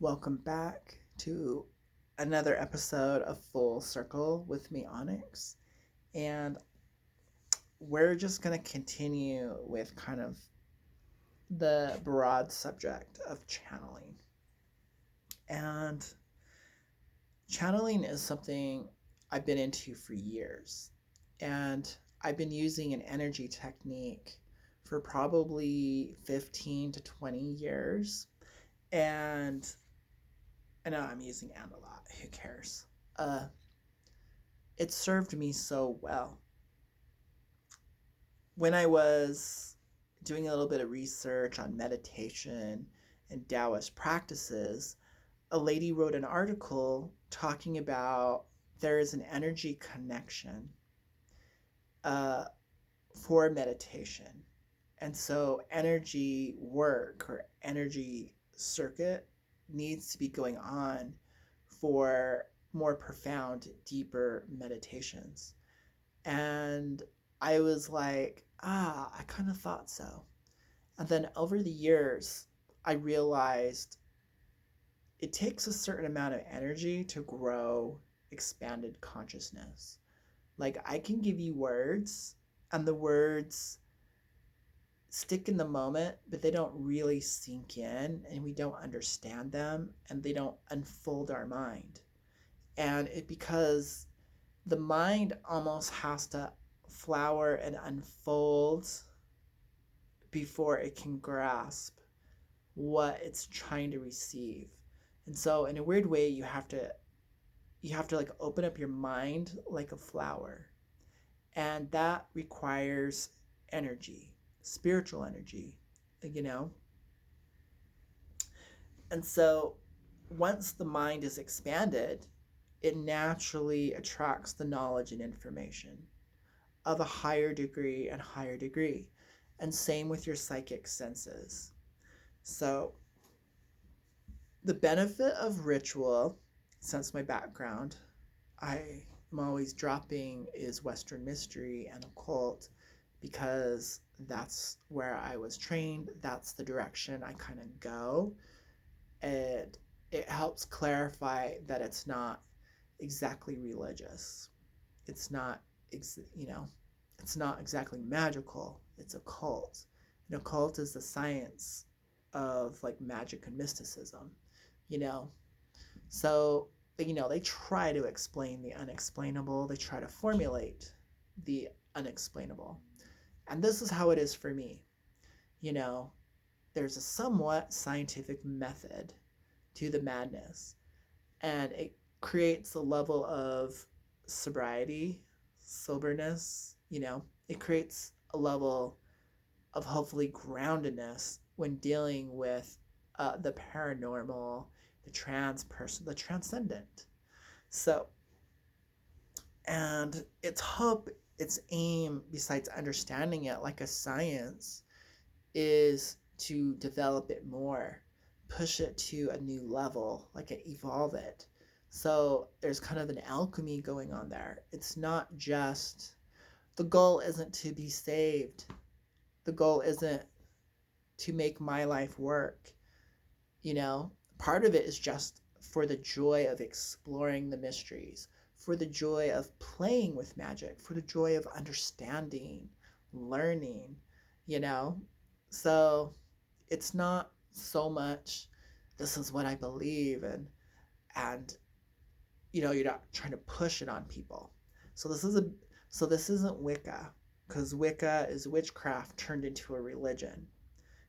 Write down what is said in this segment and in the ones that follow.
Welcome back to another episode of Full Circle with me, Onyx. And we're just going to continue with kind of the broad subject of channeling. And channeling is something I've been into for years. And I've been using an energy technique for probably 15 to 20 years. And I know I'm using and a lot. Who cares? Uh, it served me so well. When I was doing a little bit of research on meditation and Taoist practices, a lady wrote an article talking about there is an energy connection uh, for meditation. And so, energy work or energy circuit needs to be going on for more profound, deeper meditations. And I was like, I kind of thought so. And then over the years, I realized it takes a certain amount of energy to grow expanded consciousness. Like, I can give you words, and the words stick in the moment, but they don't really sink in, and we don't understand them, and they don't unfold our mind. And it because the mind almost has to flower and unfold before it can grasp what it's trying to receive. And so in a weird way you have to like open up your mind like a flower. And that requires energy, spiritual energy, you know? And so once the mind is expanded, it naturally attracts the knowledge and information of a higher degree and higher degree. And same with your psychic senses. So, the benefit of ritual, since my background, I am always dropping is Western mystery and occult because that's where I was trained. That's the direction I kind of go. And it helps clarify that it's not exactly religious. It's not, you know, it's not exactly magical. It's occult. And occult is the science of like magic and mysticism, you know. So, they try to explain the unexplainable. They try to formulate the unexplainable. And this is how it is for me. You know, there's a somewhat scientific method to the madness, and it creates a level of sobriety, soberness, it creates a level of hopefully groundedness when dealing with the paranormal, the transperson, the transcendent. So, and its hope, its aim, besides understanding it like a science, is to develop it more, push it to a new level, like evolve it. So there's kind of an alchemy going on there. It's not just, the goal isn't to be saved. The goal isn't to make my life work. You know, part of it is just for the joy of exploring the mysteries, for the joy of playing with magic, for the joy of understanding, learning, you know? So it's not so much this is what I believe and you're not trying to push it on people. So this isn't Wicca, because Wicca is witchcraft turned into a religion.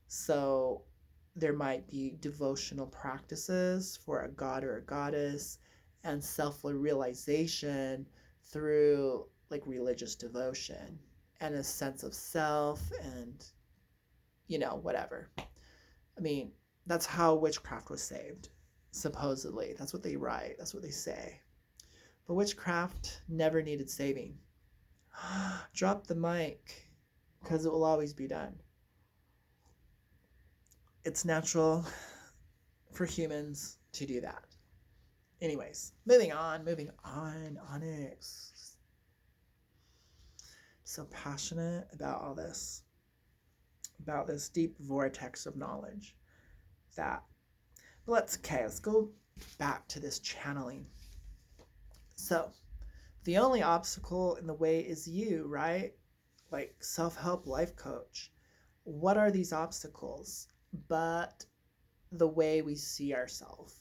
So there might be devotional practices for a god or a goddess and self realization through like religious devotion and a sense of self and, whatever. I mean, that's how witchcraft was saved, supposedly. That's what they write, that's what they say. But witchcraft never needed saving. Drop the mic, because it will always be done. It's natural for humans to do that. Anyways, moving on, Onyx. So passionate about this deep vortex of knowledge that Let's go back to this channeling. So, the only obstacle in the way is you, right? Like self-help life coach. What are these obstacles but the way we see ourselves?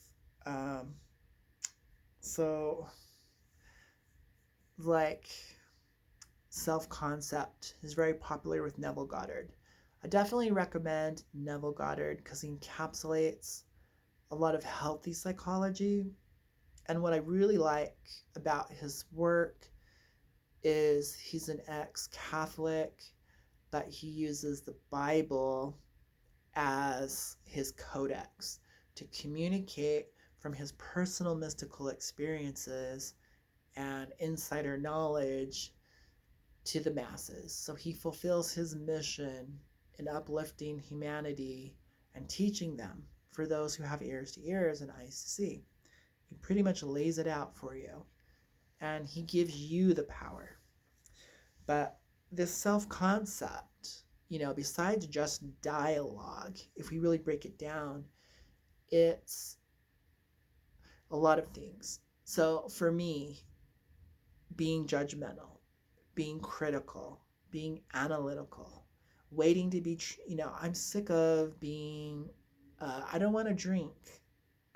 Um, so, like, self concept is very popular with Neville Goddard. I definitely recommend Neville Goddard because he encapsulates a lot of healthy psychology. And what I really like about his work is he's an ex Catholic, but he uses the Bible as his codex to communicate from his personal mystical experiences and insider knowledge to the masses. So he fulfills his mission in uplifting humanity and teaching them for those who have ears to ears and eyes to see. He pretty much lays it out for you, and he gives you the power. But this self concept, besides just dialogue, if we really break it down, it's a lot of things. So for me, being judgmental, being critical, being analytical, waiting to be, I'm sick of being, I don't want to drink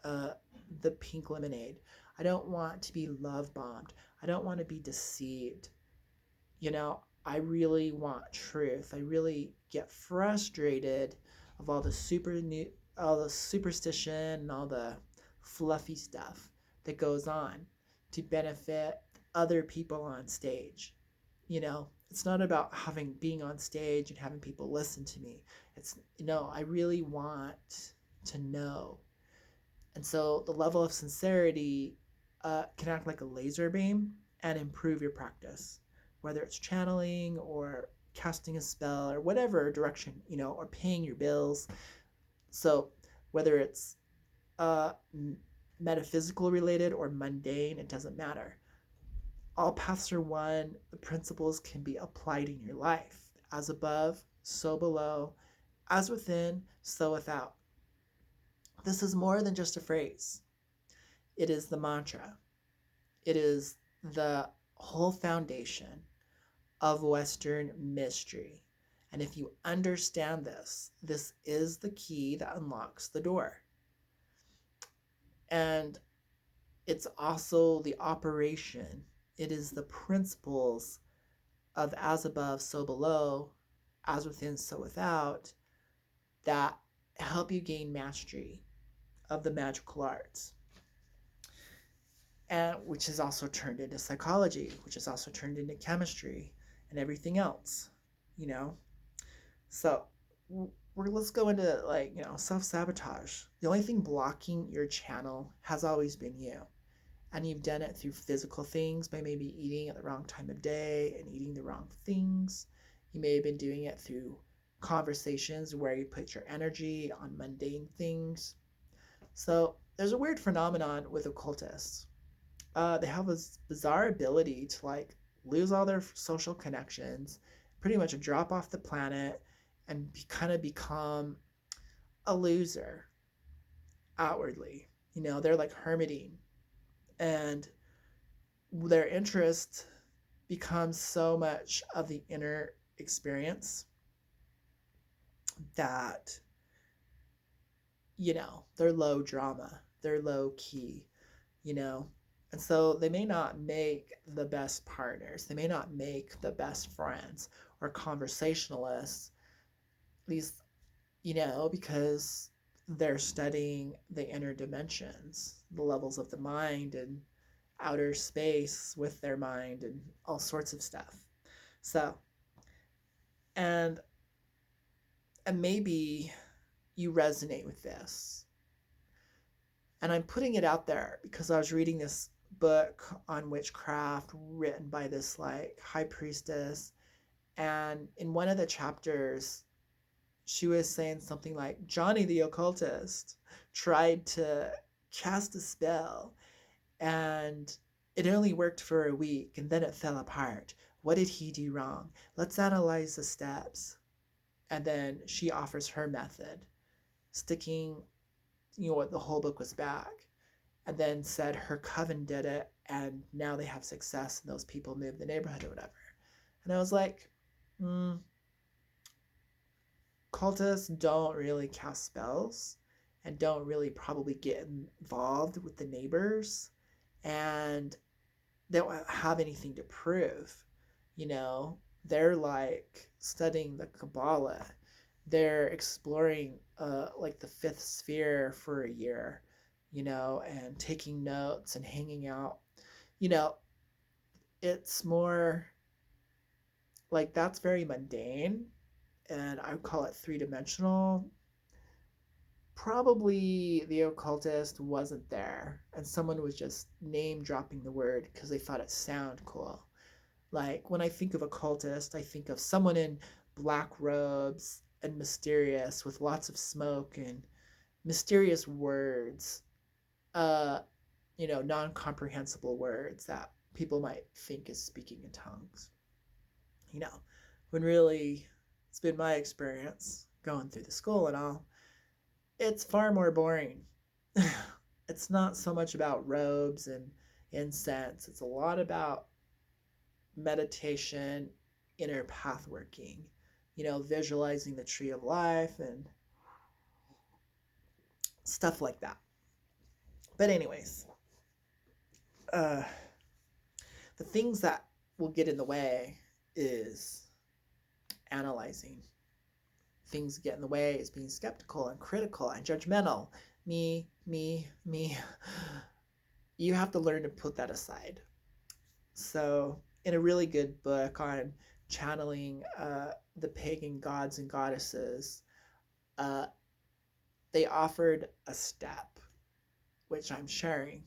uh, the pink lemonade. I don't want to be love bombed. I don't want to be deceived. I really want truth. I really get frustrated of all the superstition and all the fluffy stuff that goes on to benefit other people on stage. It's not about being on stage and having people listen to me. It's I really want to know. And so the level of sincerity can act like a laser beam and improve your practice, whether it's channeling or casting a spell or whatever direction, or paying your bills. So whether it's uh, metaphysical related or mundane, it doesn't matter. All paths are one. The principles can be applied in your life. As above, so below. As within, so without. This is more than just a phrase. It is the mantra. It is the whole foundation of Western mystery. And if you understand this, this is the key that unlocks the door. And it's also the operation, it is the principles of as above, so below, as within, so without, that help you gain mastery of the magical arts. And which is also turned into psychology, which is also turned into chemistry and everything else, you know? So let's go into self-sabotage. The only thing blocking your channel has always been you. And you've done it through physical things by maybe eating at the wrong time of day and eating the wrong things. You may have been doing it through conversations where you put your energy on mundane things. So there's a weird phenomenon with occultists. They have this bizarre ability to lose all their social connections, pretty much drop off the planet, and kind of become a loser outwardly. They're like hermiting, and their interest becomes so much of the inner experience that they're low drama, they're low key, and so they may not make the best partners, they may not make the best friends or conversationalists, these because they're studying the inner dimensions, the levels of the mind and outer space with their mind and all sorts of stuff. So, and maybe you resonate with this. And I'm putting it out there because I was reading this book on witchcraft written by this high priestess, and in one of the chapters she was saying something like Johnny the occultist tried to cast a spell and it only worked for a week and then it fell apart. What did he do wrong? Let's analyze the steps. And then she offers her method, sticking what the whole book was back, and then said her coven did it, and now they have success, and those people moved the neighborhood or whatever. And I was like, mm, cultists don't really cast spells and don't really probably get involved with the neighbors, and they don't have anything to prove. You know, they're like studying the Kabbalah. They're exploring like the fifth sphere for a year, and taking notes and hanging out. You know, it's more like that's very mundane, and I would call it three-dimensional. Probably the occultist wasn't there, and someone was just name dropping the word because they thought it sounded cool. Like when I think of occultist, I think of someone in black robes and mysterious with lots of smoke and mysterious words, uh, non-comprehensible words that people might think is speaking in tongues. You know, when really it's been my experience going through the school and all, it's far more boring. It's not so much about robes and incense. It's a lot about meditation, inner path working, visualizing the tree of life and stuff like that. But, anyways, uh, the things that will get in the way is analyzing. Things get in the way is being skeptical and critical and judgmental. Me, me, me. You have to learn to put that aside. So, in a really good book on channeling the pagan gods and goddesses, uh, they offered a step, which I'm sharing.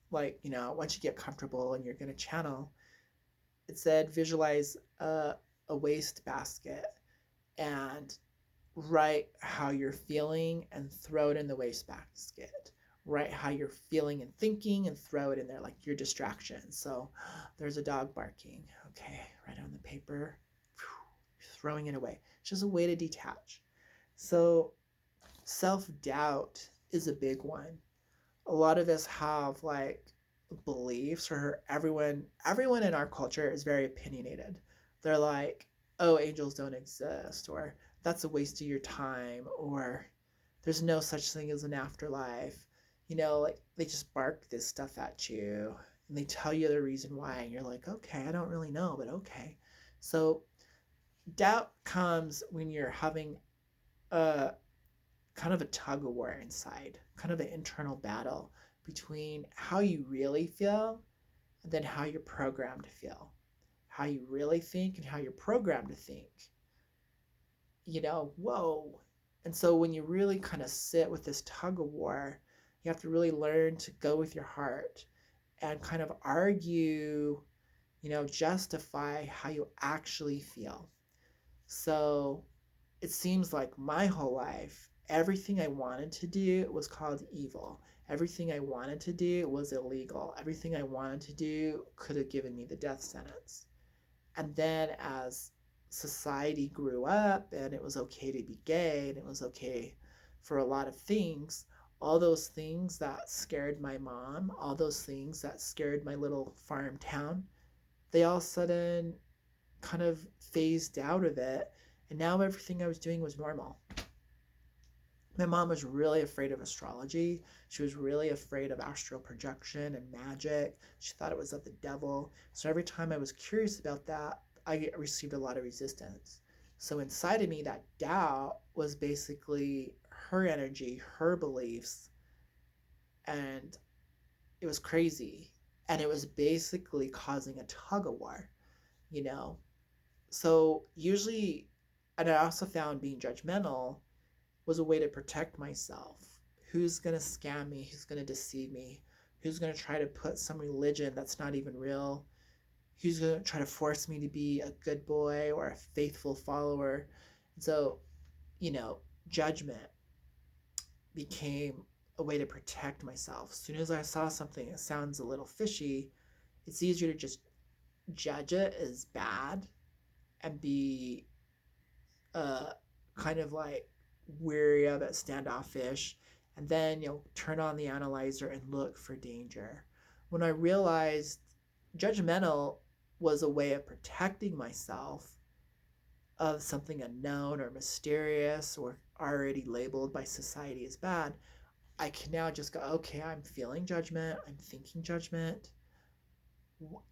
Like, once you get comfortable and you're going to channel, it said visualize a waste basket and write how you're feeling and throw it in the waste basket. Write how you're feeling and thinking and throw it in there, like your distraction. So there's a dog barking. Okay, write it on the paper. Throwing it away. It's just a way to detach. So self-doubt is a big one. A lot of us have like beliefs, or everyone in our culture is very opinionated. They're like, oh, angels don't exist, or that's a waste of your time, or there's no such thing as an afterlife. Like they just bark this stuff at you and they tell you the reason why, and you're like, okay, I don't really know, but okay. So doubt comes when you're having a kind of a tug of war inside, kind of an internal battle between how you really feel and then how you're programmed to feel. How you really think and how you're programmed to think. Whoa. And so when you really kind of sit with this tug of war, you have to really learn to go with your heart and kind of argue, justify how you actually feel. So it seems like my whole life, everything I wanted to do was called evil. Everything I wanted to do was illegal. Everything I wanted to do could have given me the death sentence. And then as society grew up and it was okay to be gay and it was okay for a lot of things, all those things that scared my mom, all those things that scared my little farm town, they all of a sudden kind of phased out of it. And now everything I was doing was normal. My mom was really afraid of astrology. She was really afraid of astral projection and magic. She thought it was of the devil. So every time I was curious about that, I received a lot of resistance. So inside of me, that doubt was basically her energy, her beliefs, and it was crazy. And it was basically causing a tug of war, you know? So usually, and I also found being judgmental was a way to protect myself. Who's going to scam me? Who's going to deceive me? Who's going to try to put some religion that's not even real? Who's going to try to force me to be a good boy or a faithful follower? And so, judgment became a way to protect myself. As soon as I saw something that sounds a little fishy, it's easier to just judge it as bad and be kind of like weary of it, standoffish, And then you'll turn on the analyzer and look for danger. When I realized judgmental was a way of protecting myself of something unknown or mysterious or already labeled by society as bad, I can now just go, okay, I'm feeling judgment, I'm thinking judgment.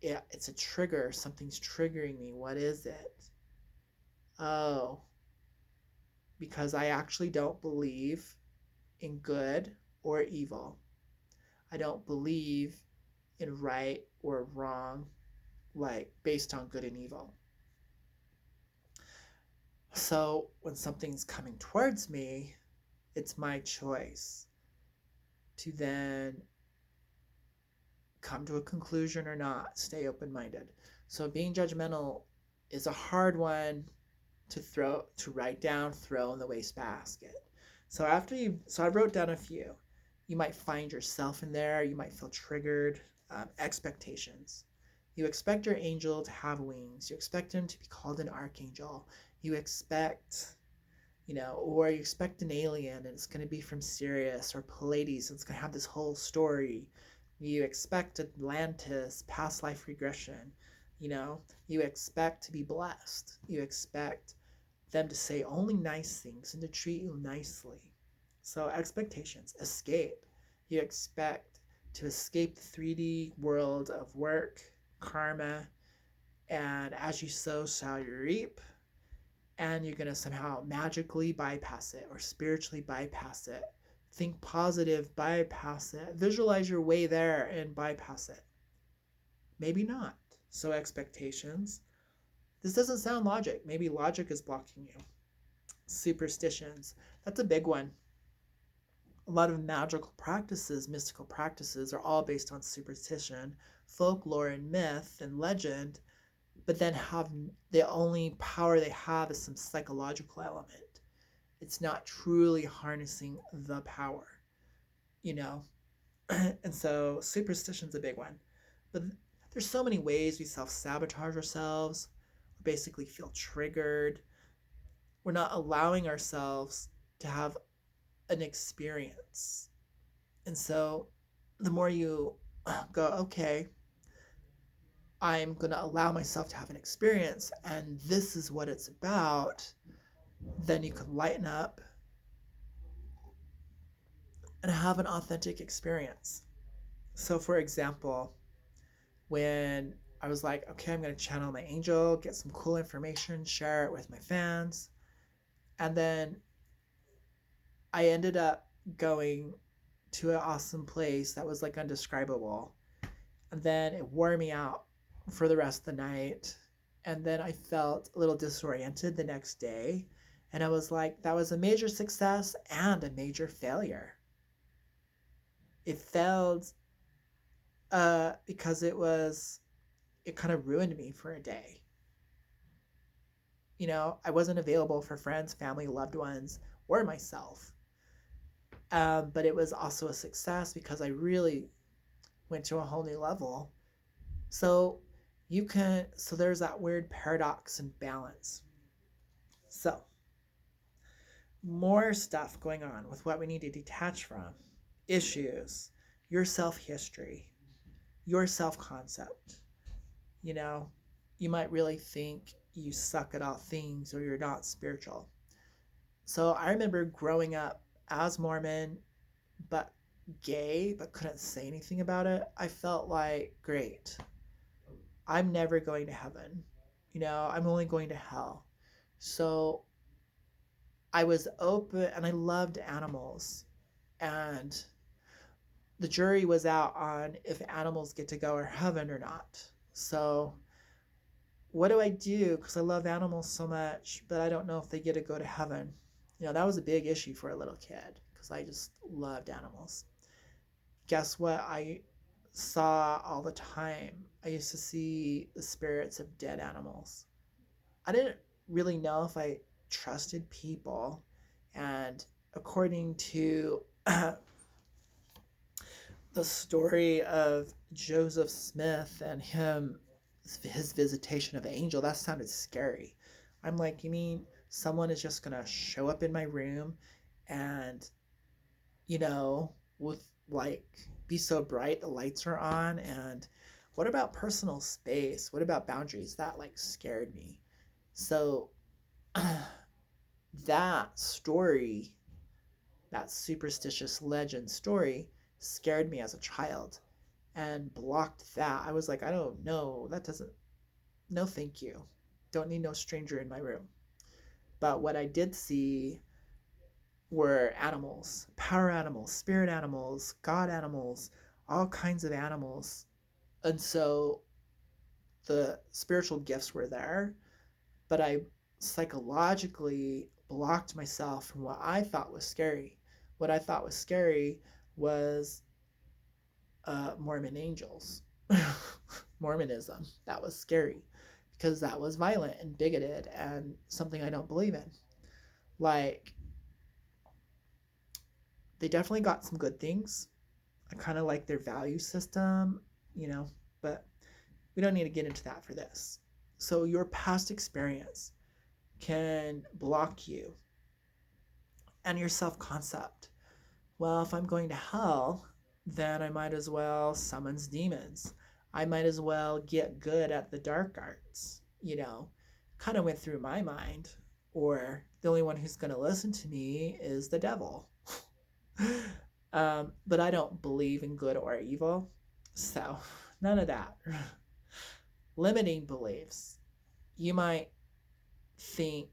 Yeah, it's a trigger. Something's triggering me. What is it? Oh, because I actually don't believe in good or evil. I don't believe in right or wrong, like based on good and evil. So when something's coming towards me, it's my choice to then come to a conclusion or not, stay open minded. So being judgmental is a hard one to write down, throw in the wastebasket. So I wrote down a few. You might find yourself in there. You might feel triggered. Expectations. You expect your angel to have wings. You expect him to be called an archangel. You expect, or you expect an alien and it's going to be from Sirius or Pleiades and it's going to have this whole story. You expect Atlantis, past life regression. You know, you expect to be blessed. You expect them to say only nice things and to treat you nicely. So, expectations, escape. You expect to escape the 3D world of work, karma, and as you sow, shall you reap. And you're going to somehow magically bypass it or spiritually bypass it. Think positive, bypass it. Visualize your way there and bypass it. Maybe not. So, expectations. This doesn't sound logic. Maybe logic is blocking you. Superstitions. That's a big one. A lot of magical practices, mystical practices, are all based on superstition, folklore, and myth and legend, but then have the only power they have is some psychological element. It's not truly harnessing the power, you know? And so superstition's a big one. But there's so many ways we self-sabotage ourselves. We basically feel triggered. We're not allowing ourselves to have an experience. And so the more you go, okay, I'm going to allow myself to have an experience and this is what it's about, then you can lighten up and have an authentic experience. So, for example, when I was like, okay, I'm going to channel my angel, get some cool information, share it with my fans. And then I ended up going to an awesome place that was like undescribable. And then it wore me out for the rest of the night. And then I felt a little disoriented the next day. And I was like, that was a major success and a major failure. It failed because it kind of ruined me for a day. I wasn't available for friends, family, loved ones, or myself. But it was also a success because I really went to a whole new level. So there's that weird paradox and balance. So more stuff going on with what we need to detach from. Issues, your self-history, your self-concept. You might really think you suck at all things or you're not spiritual. So I remember growing up as Mormon, but gay, but couldn't say anything about it. I felt like, great, I'm never going to heaven. I'm only going to hell. So I was open and I loved animals. And the jury was out on if animals get to go to heaven or not. So what do I do? Because I love animals so much, but I don't know if they get to go to heaven. That was a big issue for a little kid because I just loved animals. Guess what I saw all the time? I used to see the spirits of dead animals. I didn't really know if I trusted people. And according to the story of Joseph Smith and his visitation of an angel, that sounded scary. I'm like, you mean someone is just going to show up in my room and with like be so bright, the lights are on. And what about personal space? What about boundaries? That like scared me. So that story, that superstitious legend story, scared me as a child and blocked that. I was like, I don't know. That doesn't, no, thank you. Don't need no stranger in my room. But what I did see were animals, power animals, spirit animals, god animals, all kinds of animals. And so the spiritual gifts were there, but I psychologically blocked myself from what I thought was scary. What I thought was scary was Mormon angels, Mormonism. That was scary because that was violent and bigoted and something I don't believe in. Like, they definitely got some good things. I kind of like their value system, you know, but we don't need to get into that for this. So, your past experience can block you and your self concept. Well, if I'm going to hell, then I might as well summons demons. I might as well get good at the dark arts, kind of went through my mind. Or the only one who's going to listen to me is the devil. But I don't believe in good or evil. So, none of that. Limiting beliefs. You might think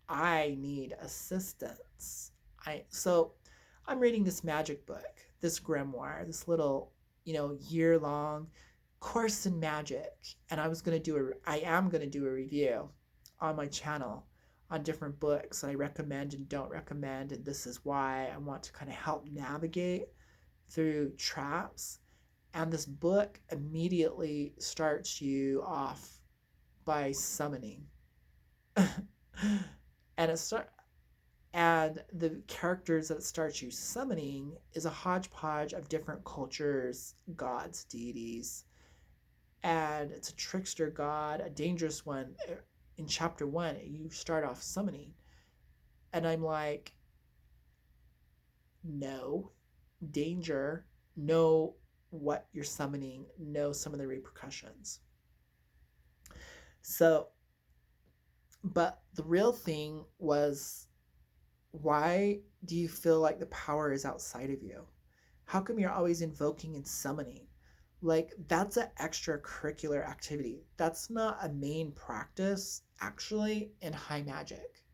I need assistance. I'm reading this magic book, this grimoire, this little, year long course in magic, and I am going to do a review on my channel on different books I recommend and don't recommend, and this is why I want to kind of help navigate through traps. And this book immediately starts you off by summoning. and it start and the characters that it starts you summoning is a hodgepodge of different cultures, gods, deities, and it's a trickster god, a dangerous one. In chapter 1, you start off summoning, and I'm like, no, danger, know what you're summoning, know some of the repercussions. So, but the real thing was, why do you feel like the power is outside of you? How come you're always invoking and summoning? Like, that's an extracurricular activity. That's not a main practice, actually, in high magic.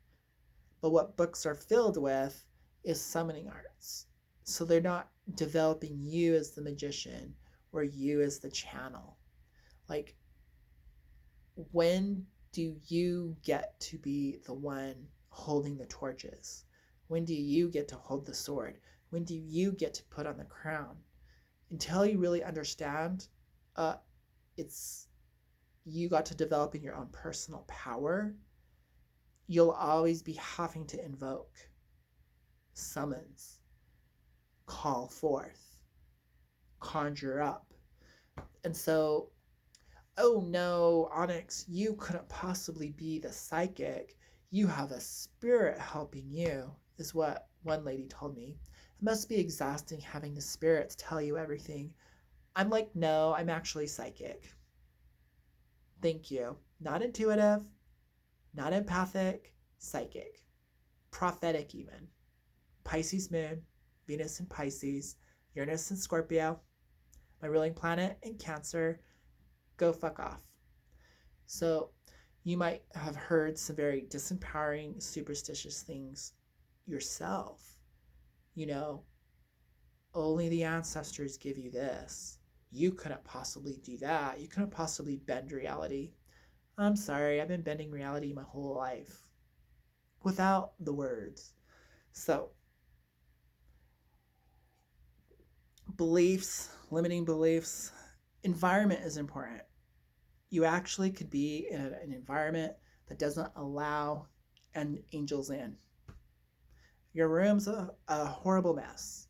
But what books are filled with is summoning arts. So they're not developing you as the magician or you as the channel. Like, when do you get to be the one holding the torches? When do you get to hold the sword? When do you get to put on the crown? Until you really understand, it's you got to developing your own personal power. You'll always be having to invoke, summons, call forth, conjure up. And so, oh no, Onyx, you couldn't possibly be the psychic. You have a spirit helping you, is what one lady told me. It must be exhausting having the spirits tell you everything. I'm like, no, I'm actually psychic. Thank you. Not intuitive, not empathic, psychic. Prophetic, even. Pisces moon, Venus in Pisces, Uranus in Scorpio, my ruling planet in Cancer. Go fuck off. So, you might have heard some very disempowering, superstitious things yourself. You know, only the ancestors give you this. You couldn't possibly do that. You couldn't possibly bend reality. I'm sorry, I've been bending reality my whole life without the words. So, beliefs, limiting beliefs, environment is important. You actually could be in an environment that doesn't allow angels in. Your room's a horrible mess.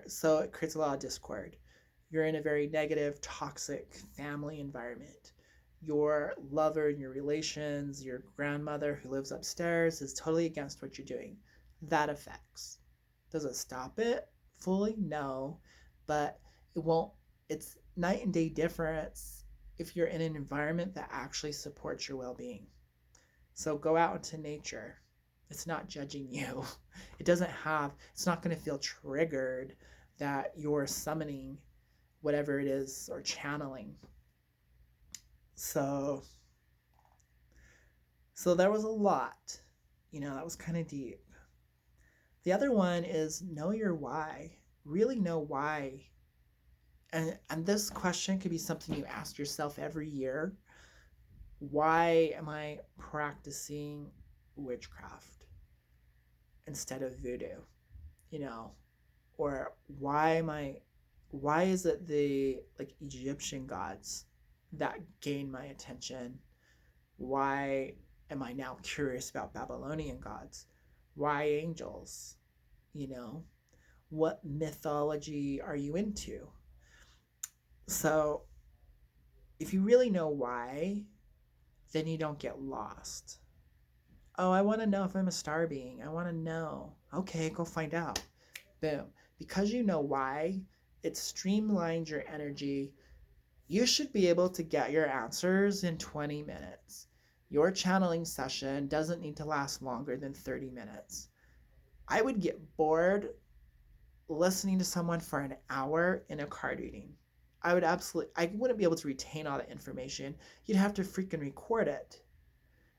So it creates a lot of discord. You're in a very negative, toxic family environment. Your lover and your relations, your grandmother who lives upstairs is totally against what you're doing. That affects. Does it stop it fully? No, but it won't. It's night and day difference if you're in an environment that actually supports your well-being. So go out into nature. It's not judging you. It's not going to feel triggered that you're summoning whatever it is or channeling. So there was a lot. That was kind of deep. The other one is know your why. Really know why. And this question could be something you ask yourself every year. Why am I practicing witchcraft instead of voodoo? You know, or why is it the like Egyptian gods that gain my attention? Why am I now curious about Babylonian gods? Why angels? You know, what mythology are you into? So, if you really know why, then you don't get lost. Oh, I want to know if I'm a star being. I want to know. Okay, go find out. Boom. Because you know why, it streamlines your energy. You should be able to get your answers in 20 minutes. Your channeling session doesn't need to last longer than 30 minutes. I would get bored listening to someone for an hour in a card reading. I wouldn't be able to retain all the information. You'd have to freaking record it.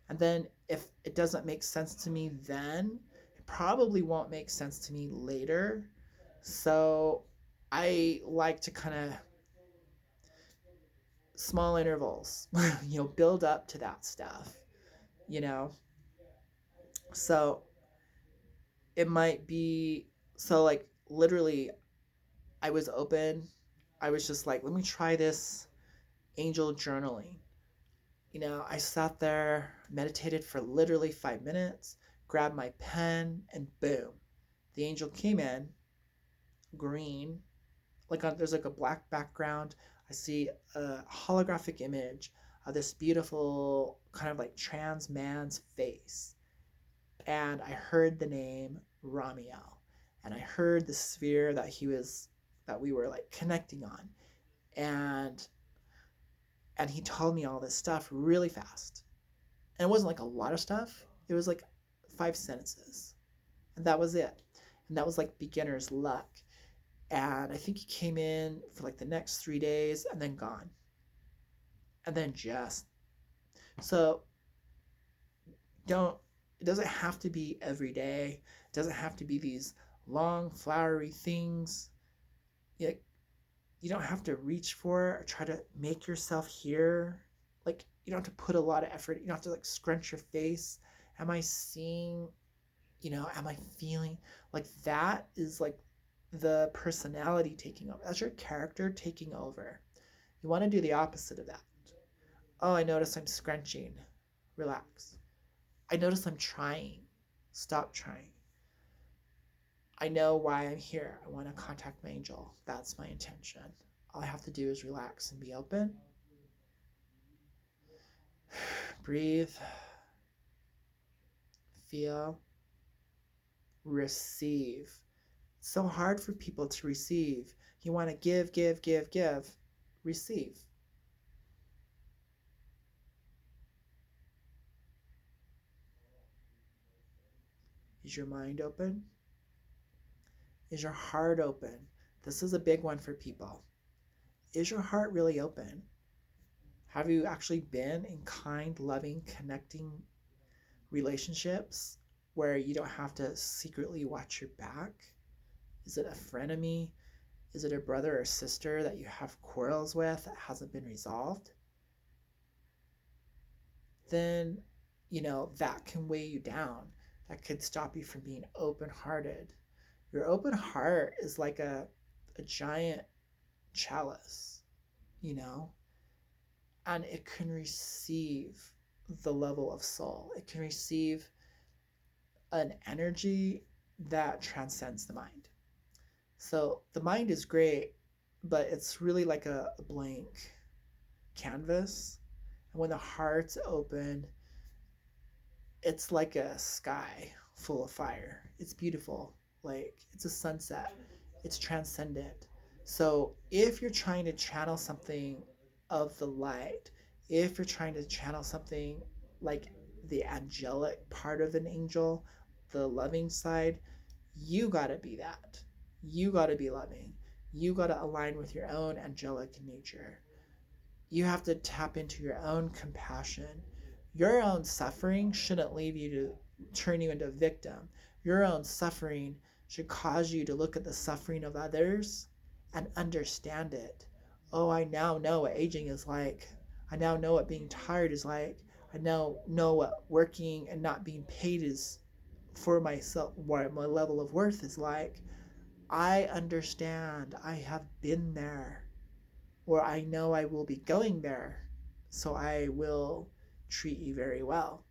And then if it doesn't make sense to me then, it probably won't make sense to me later. So I like to kind of small intervals, build up to that stuff, you know? So it might be, so like literally, I was open. I was just like, let me try this angel journaling. I sat there, meditated for literally 5 minutes, grabbed my pen, and boom, the angel came in, green, there's like a black background. I see a holographic image of this beautiful kind of like trans man's face. And I heard the name Ramiel. And I heard the sphere that we were like connecting on. And he told me all this stuff really fast. And it wasn't like a lot of stuff. It was like 5 sentences. And that was it. And that was like beginner's luck. And I think he came in for like the next 3 days and then gone. And then just. So it doesn't have to be every day. It doesn't have to be these long, flowery things. You don't have to reach for it or try to make yourself hear. Like, you don't have to put a lot of effort. You don't have to like scrunch your face. Am I seeing, am I feeling? Like that is like the personality taking over. That's your character taking over. You want to do the opposite of that. Oh, I notice I'm scrunching. Relax. I notice I'm trying. Stop trying. I know why I'm here. I want to contact my angel. That's my intention. All I have to do is relax and be open. Breathe. Feel. Receive. It's so hard for people to receive. You want to give, give, give, give. Receive. Is your mind open? Is your heart open? This is a big one for people. Is your heart really open? Have you actually been in kind, loving, connecting relationships where you don't have to secretly watch your back? Is it a frenemy? Is it a brother or sister that you have quarrels with that hasn't been resolved? Then, that can weigh you down. That could stop you from being open-hearted. Your open heart is like a giant chalice, and it can receive the level of soul. It can receive an energy that transcends the mind. So the mind is great, but it's really like a blank canvas. And when the heart's open, it's like a sky full of fire. It's beautiful. like it's a sunset, it's transcendent. So if you're trying to channel something of the light, if you're trying to channel something like the angelic part of an angel, the loving side, you got to be that. You got to be loving. You got to align with your own angelic nature. You have to tap into your own compassion. Your own suffering shouldn't leave you to turn you into a victim. Your own suffering should cause you to look at the suffering of others and understand it. Oh, I now know what aging is like. I now know what being tired is like. I now know what working and not being paid is for myself, what my level of worth is like. I understand. I have been there, or I know I will be going there. So I will treat you very well,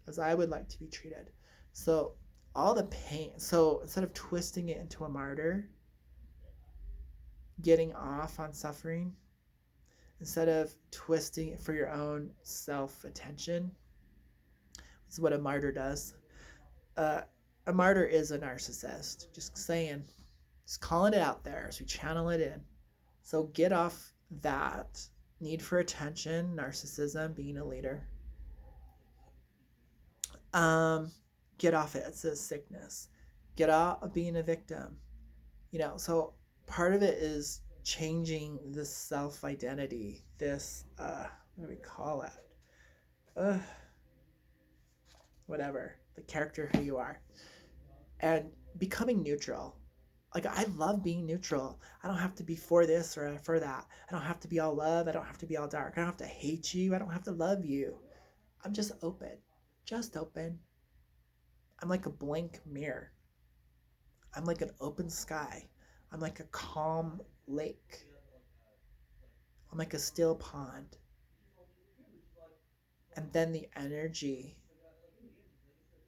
as I would like to be treated. So all the pain, so instead of twisting it into a martyr, getting off on suffering, instead of twisting it for your own self attention, is what a martyr does. Uh, a martyr is a narcissist. Just saying, just calling it out there as we channel it in. So get off that need for attention, narcissism, being a leader. Um, get off it. It's a sickness. Get out of being a victim. So part of it is changing this self identity. This what do we call it? Uh, Whatever the character who you are, and becoming neutral. Like, I love being neutral. I don't have to be for this or for that. I don't have to be all love. I don't have to be all dark. I don't have to hate you. I don't have to love you. I'm just open. Just open. I'm like a blank mirror. I'm like an open sky. I'm like a calm lake. I'm like a still pond. And then the energy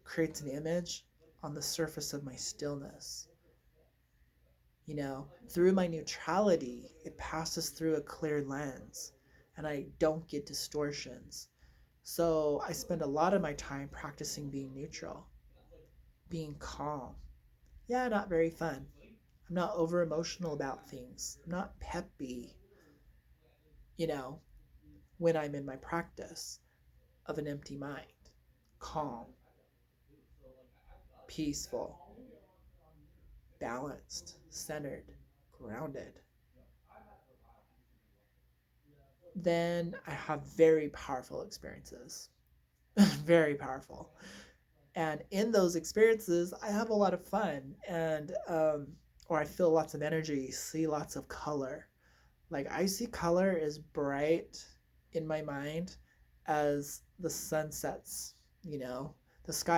creates an image on the surface of my stillness. Through my neutrality, it passes through a clear lens and I don't get distortions. So I spend a lot of my time practicing being neutral, being calm. Yeah, not very fun. I'm not over emotional about things. I'm not peppy, you know, when I'm in my practice of an empty mind. Calm, peaceful, balanced, centered, grounded. Then I have very powerful experiences. Very powerful. And in those experiences, I have a lot of fun or I feel lots of energy, see lots of color. Like, I see color as bright in my mind as the sun sets, the sky